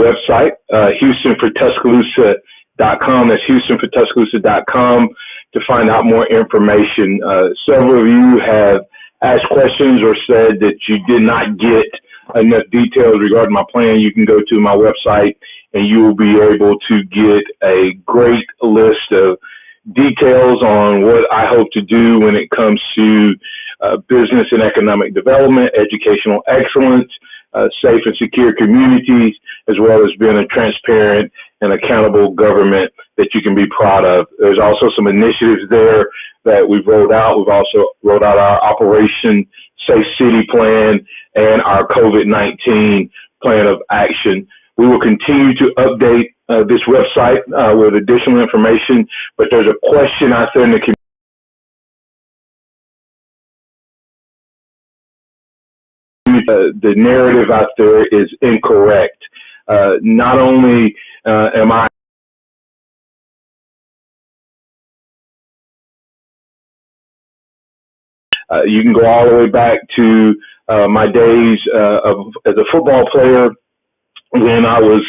website, HoustonForTuscaloosa.com. That's HoustonForTuscaloosa.com to find out more information. Several of you have asked questions or said that you did not get enough details regarding my plan. You can go to my website and you will be able to get a great list of details on what I hope to do when it comes to business and economic development, educational excellence, safe and secure communities, as well as being a transparent and accountable government that you can be proud of. There's also some initiatives there that we've rolled out. We've also rolled out our Operation Safe City plan and our COVID-19 plan of action. We will continue to update this website with additional information, but there's a question out there in the community. The narrative out there is incorrect. Not only am I you can go all the way back to my days as a football player, when I was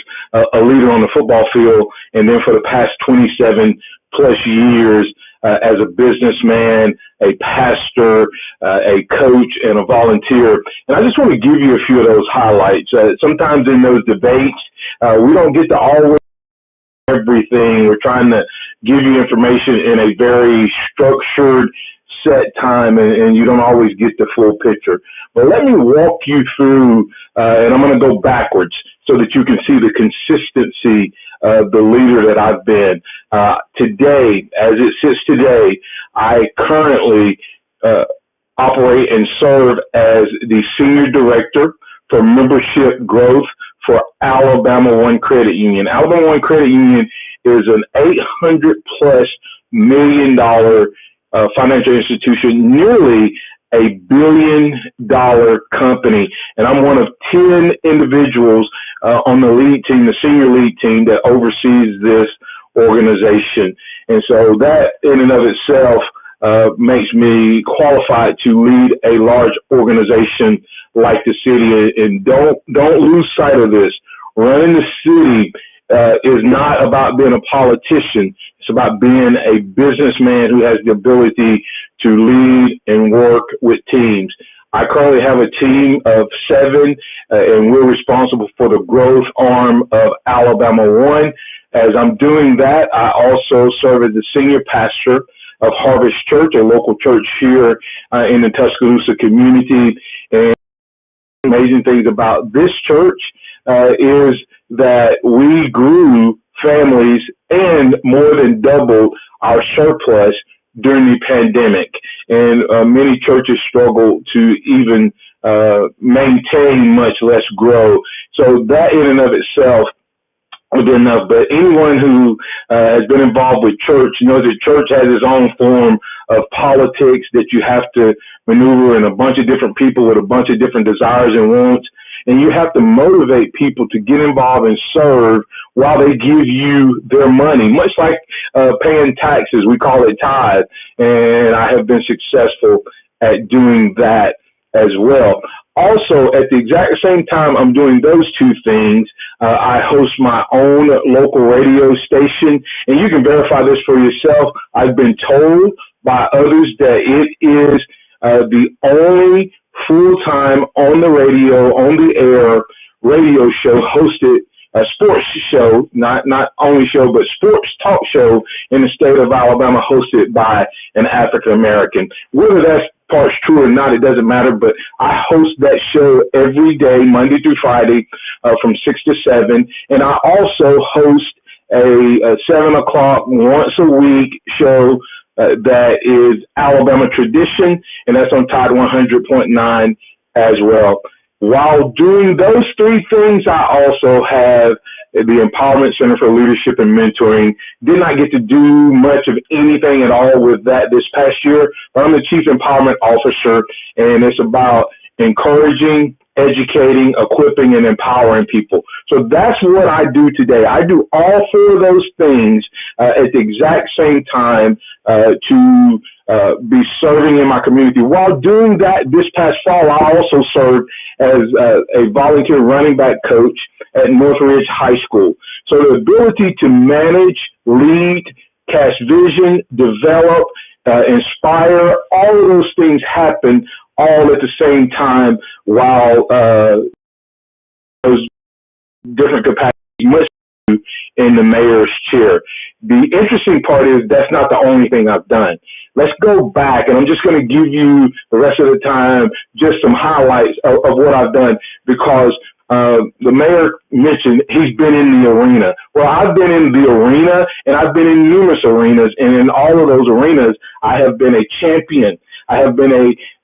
a leader on the football field, and then for the past 27 plus years as a businessman, a pastor, a coach, and a volunteer. And I just want to give you a few of those highlights. Sometimes in those debates, we don't get to always everything. We're trying to give you information in a very structured, set time, and you don't always get the full picture. But let me walk you through, and I'm going to go backwards so that you can see the consistency of the leader that I've been. Today, as it sits today, I currently operate and serve as the Senior Director for Membership Growth for Alabama One Credit Union. Alabama One Credit Union is an $800+ million financial institution, nearly $1 billion company. And I'm one of 10 individuals on the lead team, the senior lead team that oversees this organization. And so that in and of itself makes me qualified to lead a large organization like the city. And don't lose sight of this. Running the city is not about being a politician. It's about being a businessman who has the ability to lead and work with teams. I currently have a team of 7, and we're responsible for the growth arm of Alabama One. As I'm doing that, I also serve as the senior pastor of Harvest Church, a local church here in the Tuscaloosa community. And amazing things about this church is that we grew families and more than doubled our surplus during the pandemic. And many churches struggle to even maintain, much less grow. So that in and of itself would be enough. But anyone who has been involved with church knows that church has its own form of politics that you have to maneuver, and a bunch of different people with a bunch of different desires and wants. And you have to motivate people to get involved and serve while they give you their money, much like paying taxes. We call it tithe. And I have been successful at doing that as well. Also, at the exact same time I'm doing those two things, I host my own local radio station. And you can verify this for yourself. I've been told by others that it is the only full-time on the radio, on the air radio show hosted, a sports show, not only show, but sports talk show in the state of Alabama, hosted by an African-American. Whether that part's true or not, it doesn't matter, but I host that show every day, Monday through Friday, from 6 to 7. And I also host a 7 o'clock once a week show that is Alabama Tradition, and that's on Tide 100.9 as well. While doing those three things, I also have the Empowerment Center for Leadership and Mentoring. Did not get to do much of anything at all with that this past year, but I'm the Chief Empowerment Officer, and it's about encouraging, educating, equipping, and empowering people. So that's what I do today. I do all 4 of those things at the exact same time to be serving in my community. While doing that, this past fall, I also served as a volunteer running back coach at Northridge High School. So the ability to manage, lead, cast vision, develop, inspire, all of those things happen all at the same time while those different capacities must do in the mayor's chair. The interesting part is that's not the only thing I've done. Let's go back, and I'm just going to give you the rest of the time just some highlights of what I've done, because the mayor mentioned he's been in the arena. Well, I've been in the arena, and I've been in numerous arenas, and in all of those arenas, I have been a champion. I have been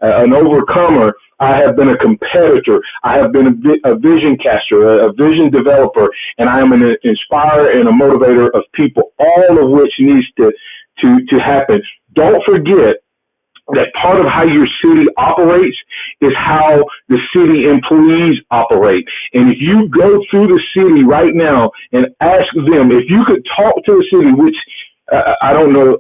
an overcomer. I have been a competitor. I have been a vision caster, a vision developer, and I am an inspirer and a motivator of people, all of which needs to happen. Don't forget that part of how your city operates is how the city employees operate. And if you go through the city right now and ask them, if you could talk to the city, which I don't know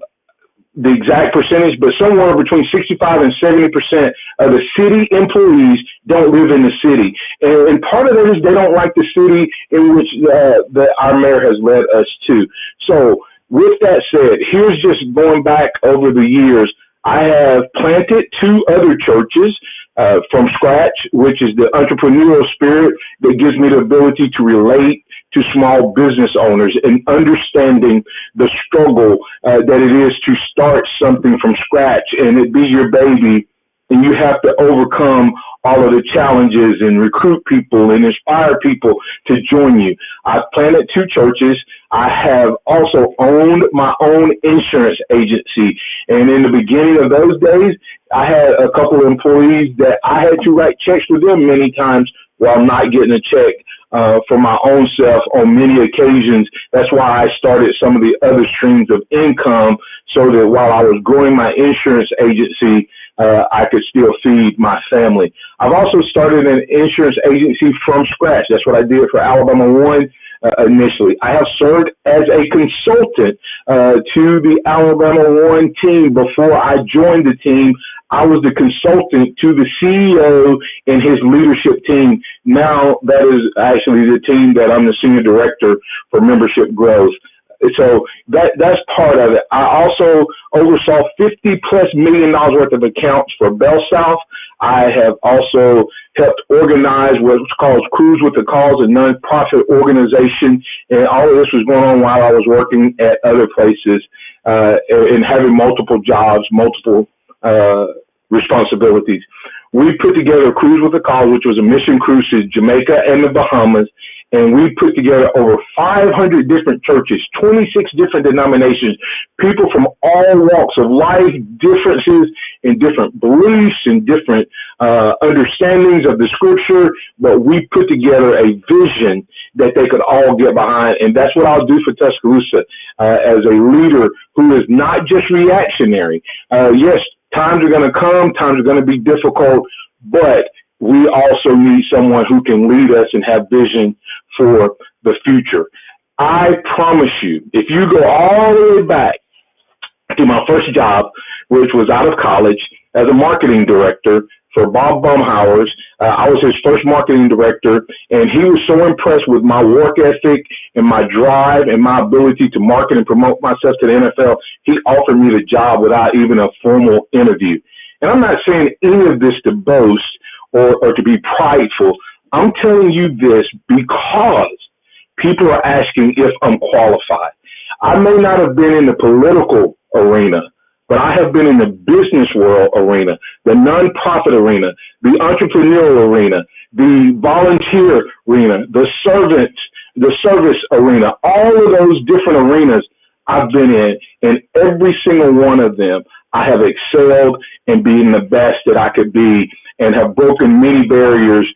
the exact percentage, but somewhere between 65 and 70% of the city employees don't live in the city. And part of that is they don't like the city in which our mayor has led us to. So with that said, here's just going back over the years. I have planted 2 other churches from scratch, which is the entrepreneurial spirit that gives me the ability to relate to small business owners and understanding the struggle that it is to start something from scratch and it be your baby, and you have to overcome all of the challenges and recruit people and inspire people to join you. I've planted 2 churches. I have also owned my own insurance agency. And in the beginning of those days, I had a couple of employees that I had to write checks for them many times while not getting a check for my own self on many occasions. That's why I started some of the other streams of income, so that while I was growing my insurance agency, I could still feed my family. I've also started an insurance agency from scratch. That's what I did for Alabama One initially. I have served as a consultant to the Alabama One team. Before I joined the team, I was the consultant to the CEO and his leadership team. Now that is actually the team that I'm the senior director for membership growth. So that's part of it. I also oversaw $50+ million worth of accounts for Bell South. I have also helped organize what's called Cruise with the Cause, a nonprofit organization. And all of this was going on while I was working at other places and having multiple jobs, multiple responsibilities. We put together Cruise with the Cause, which was a mission cruise to Jamaica and the Bahamas. And we put together over 500 different churches, 26 different denominations, people from all walks of life, differences in different beliefs and different understandings of the scripture. But we put together a vision that they could all get behind. And that's what I'll do for Tuscaloosa as a leader who is not just reactionary. Yes, times are going to come, times are going to be difficult, but we also need someone who can lead us and have vision for the future. I promise you, if you go all the way back to my first job, which was out of college as a marketing director for Bob Baumhauer's, I was his first marketing director, and he was so impressed with my work ethic and my drive and my ability to market and promote myself to the NFL, he offered me the job without even a formal interview. And I'm not saying any of this to boast or to be prideful. I'm telling you this because people are asking if I'm qualified. I may not have been in the political arena, but I have been in the business world arena, the nonprofit arena, the entrepreneurial arena, the volunteer arena, the service arena, all of those different arenas I've been in, and every single one of them, I have excelled in being the best that I could be and have broken many barriers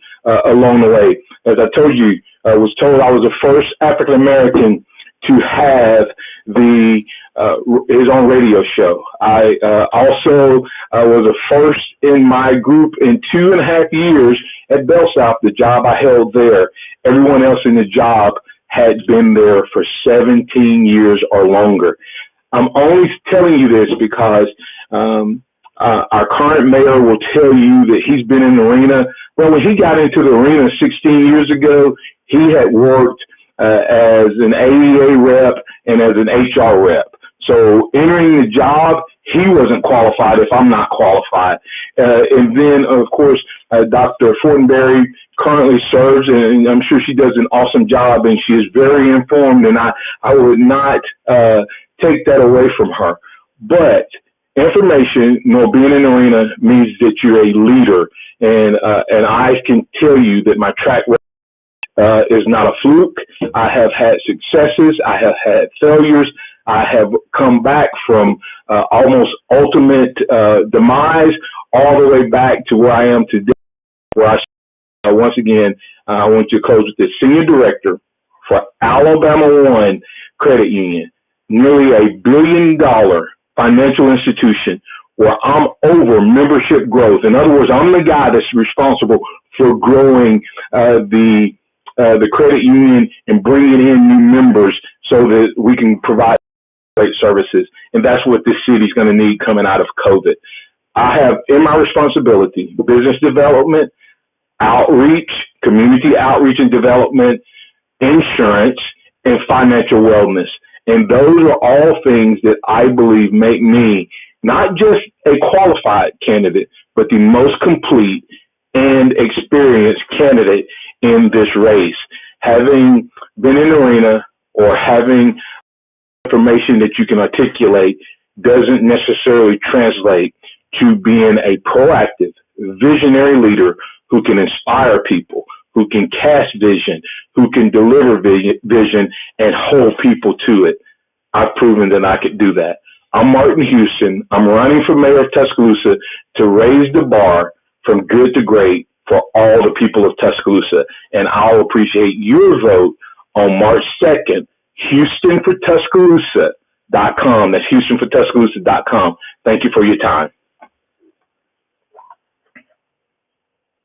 along the way. As I told you, I was told I was the first African-American to have his own radio show. I also was the first in my group in 2.5 years at Bell South, the job I held there. Everyone else in the job had been there for 17 years or longer. I'm only telling you this because our current mayor will tell you that he's been in the arena. Well, when he got into the arena 16 years ago, he had worked as an AEA rep and as an HR rep. So entering the job, he wasn't qualified if I'm not qualified. And then, of course, Dr. Fortenberry currently serves, and I'm sure she does an awesome job, and she is very informed, and I would not take that away from her. But information, being in the arena means that you're a leader, and I can tell you that my track record is not a fluke. I have had successes. I have had failures. I have come back from almost ultimate demise all the way back to where I am today, where once again, I want to close with the senior director for Alabama One Credit Union, nearly $1 billion financial institution where I'm over membership growth. In other words, I'm the guy that's responsible for growing the credit union and bringing in new members so that we can provide great services. And that's what this city's going to need coming out of COVID. I have in my responsibility business development, outreach, community outreach and development, insurance, and financial wellness. And those are all things that I believe make me not just a qualified candidate, but the most complete and experienced candidate in this race. Having been in the arena or having information that you can articulate doesn't necessarily translate to being a proactive, visionary leader who can inspire people, who can cast vision, who can deliver vision and hold people to it. I've proven that I could do that. I'm Martin Houston. I'm running for mayor of Tuscaloosa to raise the bar from good to great for all the people of Tuscaloosa. And I'll appreciate your vote on March 2nd, HoustonForTuscaloosa.com. That's HoustonForTuscaloosa.com. Thank you for your time.